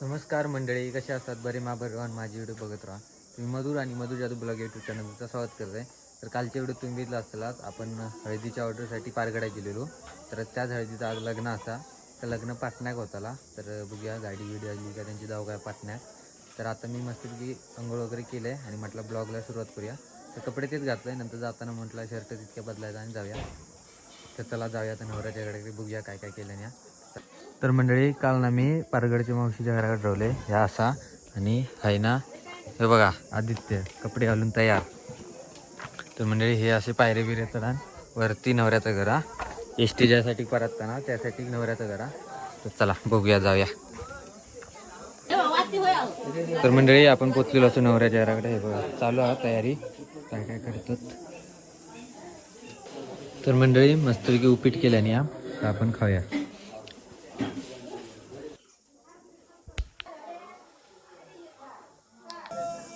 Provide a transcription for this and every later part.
नमस्कार मंडळी, कसे असतात? बरे भगवान माझी व्हिडिओ बघत राहा. तुम्ही मधुर आणि मधुर जादू ब्लॉग यूट्यूब चॅनलचं स्वागत करताय. तर कालच्या व्हिडिओ तुम्ही बघितला असतालात. आपण हळदीच्या ऑर्डरसाठी पारगडा गेलेलो. तर त्याच हळदीचा आज लग्न असा. तर लग्न पाटण्याक होताला. तर बघूया गाडी व्हिडिओ आली का त्यांची जाऊ काय पाटण्याक. तर आता मी मस्तपैकी अंघोळ वगैरे केलं आहे आणि म्हटलं ब्लॉगला सुरुवात करूया. तर कपडे तेच घातलं आहे. नंतर जाताना म्हटलं शर्ट तितक्या बदलायचा आणि जाऊया. तर चला जाऊया. तर नवऱ्याच्याकडे बघूया काय काय केलं या. तर मंडळी, काल ना मी पारगडच्या मावशीच्या घराकडे ठेवले ह्या असा. आणि आहे ना, हे बघा आदित्य कपडे घालून तयार. तर मंडळी हे असे पायरे बिरे येतात वरती नवऱ्याचं घरा. एस टी ज्यासाठी परतता ना त्यासाठी नवऱ्याचं घरा. तर चला बघूया जाऊया. तर मंडळी आपण पोचलेलो असतो नवऱ्याच्या घराकडे. हे बघा चालू आहे तयारी, काय काय करतात. तर मंडळी मस्तपैकी उपीट केल्याने या, तर आपण खाऊया.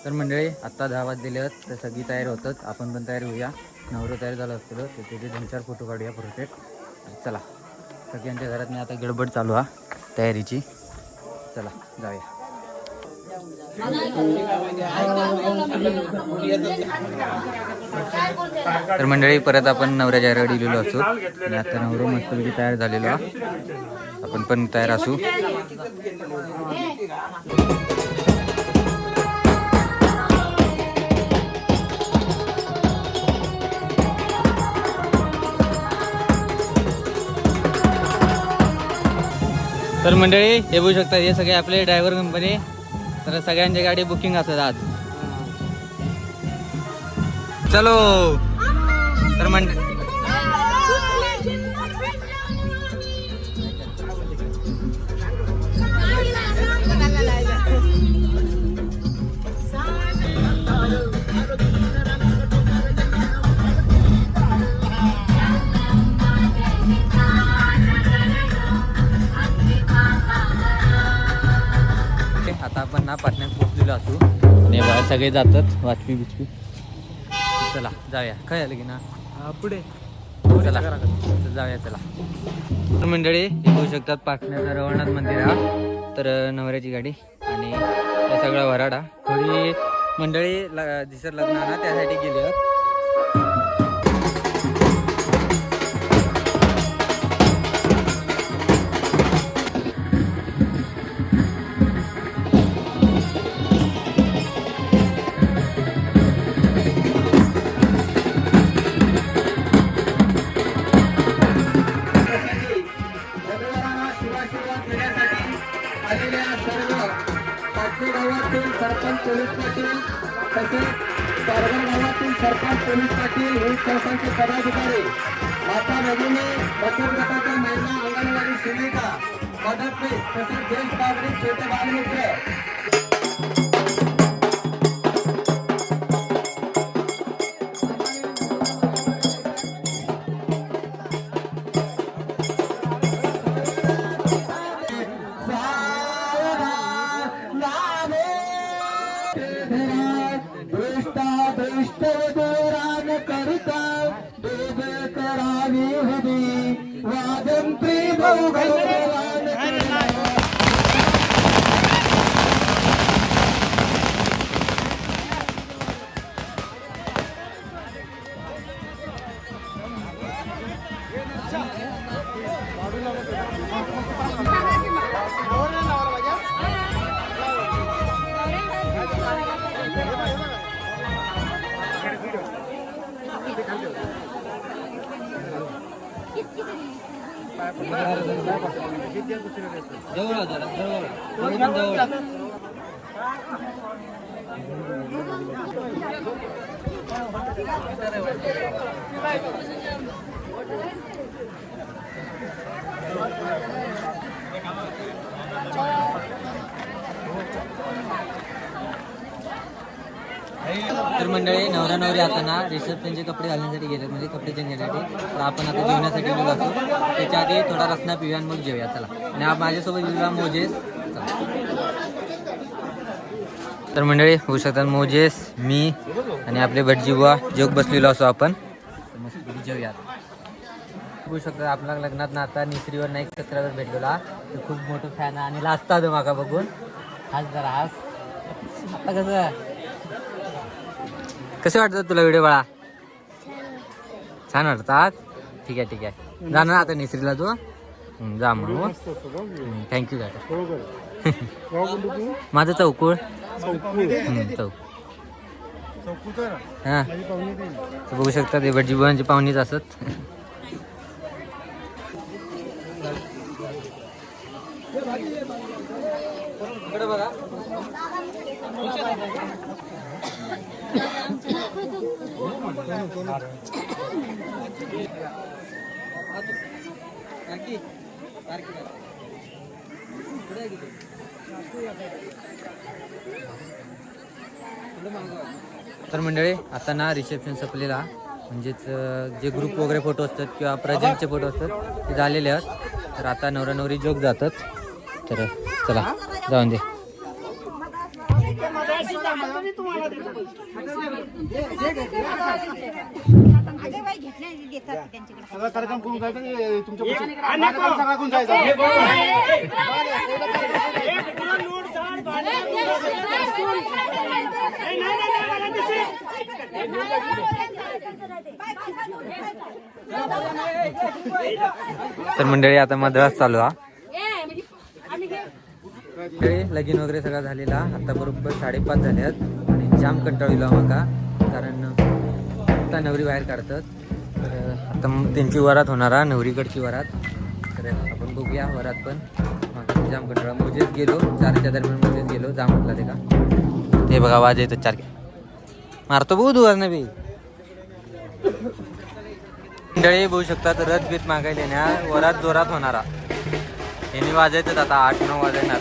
तर मंडळी आत्ता 10 वाजलेले आहेत. तर सगळी तयार होतात, आपण पण तयार होऊया. नवरं तयार झालं असतं तर त्याचे 2-4 फोटो काढूया परफेक्ट. चला सगळ्यांच्या घरात मी आता गडबड चालू हा तयारीची. चला जाऊया. तर मंडळी परत आपण नवऱ्याच्या घराकडे गेलेलो असतो आणि आता नवरं मस्तपैकी तयार झालेलो हा. आपण पण तयार असू. तर मंडळी हे बघू शकता, हे सगळे आपले ड्रायव्हर कंपनी. तर सगळ्यांची गाडी बुकिंग असतात आज. चलो. तर आता आपण ना पाटण्यात पोहोचलेलो असू आणि बघा सगळे जातात वाचपी बिचपी. चला जाऊया. काय आलं की ना पुढे चला जाऊया. चला. तर मंडळी हे बघू शकतात पाटण्याचा रवळनाथ मंदिर हा. तर नवऱ्याची गाडी आणि हे सगळा वराडा. थोडी मंडळी दिसर लग्न ना त्यासाठी गेली आहेत. सरपंच पोलीस पाटील तसेच कारवार गावातील सरपंच पोलीस पाटील हे सरपंच पदाधिकारी, माता भगिनी, बचत गटाच्या महिला, अंगणवाडी सेविका, मदतनीस तसेच ज्येष्ठ नागरिक, छोटे बालमित्र. तर मंडळी नवरा नवरी आता ना रिसेप्शनचे कपडे घालण्यासाठी गेले, म्हणजे कपडे चेंज करण्यासाठी. तर आपण आता जेवण्यासाठी गेलो असतो. त्याच्या आधी थोडा रसना पिऊया आणि मग जेवूया. चला. आणि माझ्यासोबत गेलेला मोजेस. तर मंडळी होऊ शकतात मोजेस, मी आणि आपले भटजी बुवा जोग बसलेलो असो आपण. मस्त जेवूया. बघू शकता आपल्या लग्नात ना आता निसरीवर नाही 17वर भेटलेला. खूप मोठं फॅन आणि लाजता माका बघून. आज जरा आज आता कसं कसे वाटतात तुला व्हिडिओ बाळा? छान वाटतात. ठीक आहे ठीक आहे, जाणार आता निसरीला तू. जा मग. थँक्यू दादा. माझं चौकूळ. चौक हा बघू शकता ते भटजीबांची पाहुणीच असत. बघा तर मंडळी आता ना रिसेप्शन संपलेला, म्हणजेच जे ग्रुप वगैरे फोटो असतात किंवा प्रेझेंटचे फोटो असतात ते झालेले आहेत. तर आता नवरा नवरी जोग जातात. तर चला जाऊन दे. तर मंडळी आता मद्रास चालू आहे. लगीन वगैरे सगळं झालेला. आता बरोबर 5:30 झाल्यात आणि जाम कंटाळीला माका, कारण आता नवरी बाहेर काढतात. तर आता मग त्यांची वरात होणार आहे, नवरीकडची वरात. तर आपण बघूया वरात पण. माका जाम कंटाळा. मोजेच गेलो 4च्या दरम्यान, मोजेच गेलो जाम म्हटला ते का. ते बघा आवाज येतो 4 मारतो बघू दुवार बी. मंडळी बघू शकतात रथ बीत मागायला येणार, वरात जोरात होणारा. यांनी वाजायचं आता 8-9 वाजणार.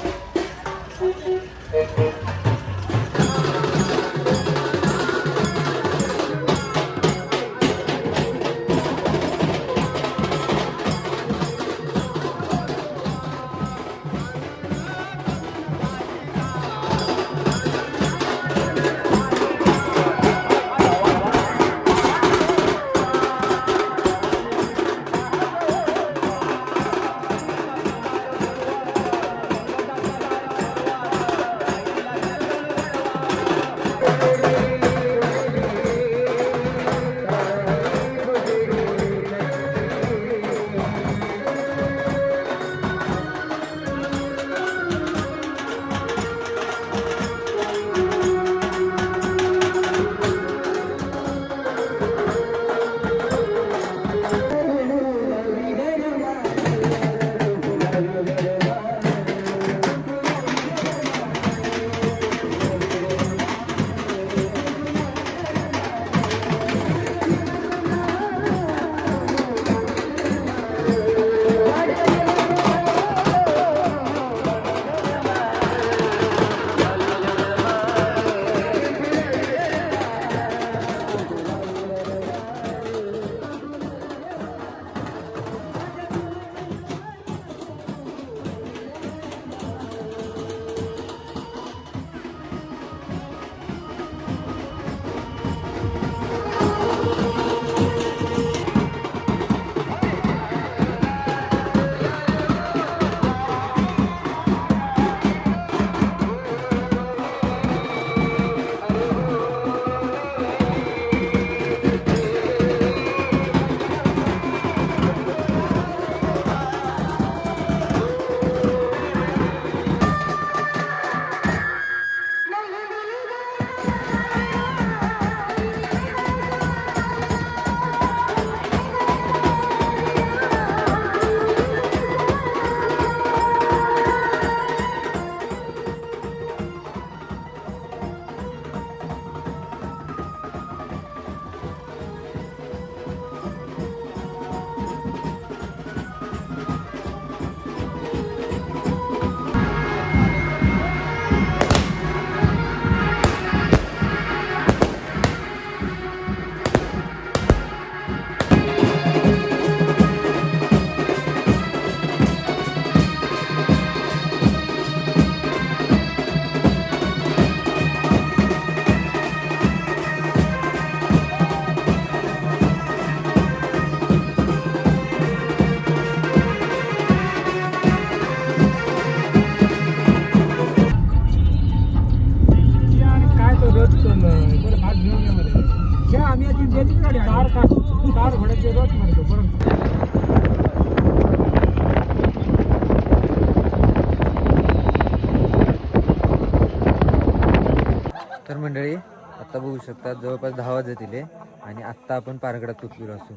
मंडळी आता बघू शकता जवळपास 10 वाजतील आणि आत्ता आपण पारगडात तुटलेलो असू.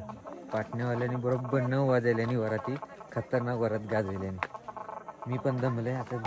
पाटण्यावाल्याने बरोबर 9 वाजल्याने वराती खतरनाक वरात गाजवल्याने. मी पण दमले आता.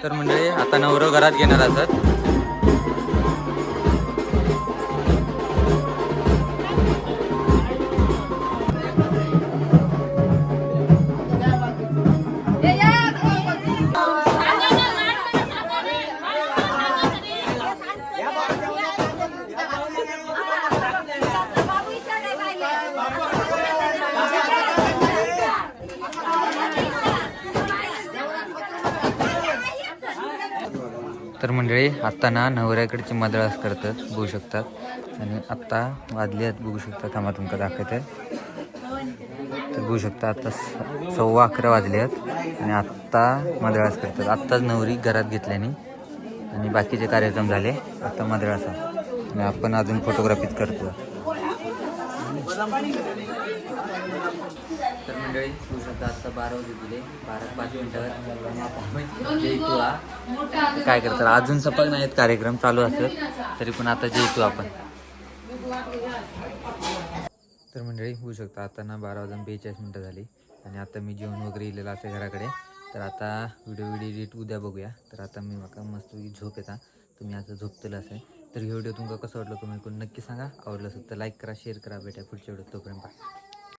तर मंडळी आता नवरं घरात घेणार असत. तर मंडळी आत्ता ना नवऱ्याकडची मदळास करतात बघू शकतात. आणि आत्ता वाजले आहेत बघू शकता. थांबा तुमका दाखवत आहे. तर बघू शकता आता 11:15 वाजले आहेत आणि आत्ता मदळास करतात. आत्ताच नवरी घरात घेतल्याने आणि बाकीचे कार्यक्रम झाले. आत्ता मदळास आणि आपण अजून फोटोग्राफीच करतो. तर मंडळी बघू शकता आत्ता 12 वाजले दिले. 12-5 मिनिटावर जयतू हा काय करतात. अजून सपक नाहीत कार्यक्रम चालू असतात तरी पण आता जयतू आपण. तर मंडळी होऊ शकता आता ना 12:42 झाली आणि आता मी जेवण वगैरे इलेलं असे घराकडे. तर आता व्हिडिओ एडिट उद्या बघूया. तर आता मी माका मस्त झोप येता. तुम्ही आता झोपतलं असेल तर व्हिडिओ तुमका कसं वाटलं तुम्ही नक्की सांगा. आवडलं असेल तर लाईक करा, शेअर करा. भेटा पुढच्या व्हिडिओ. तोपर्यंत बाय.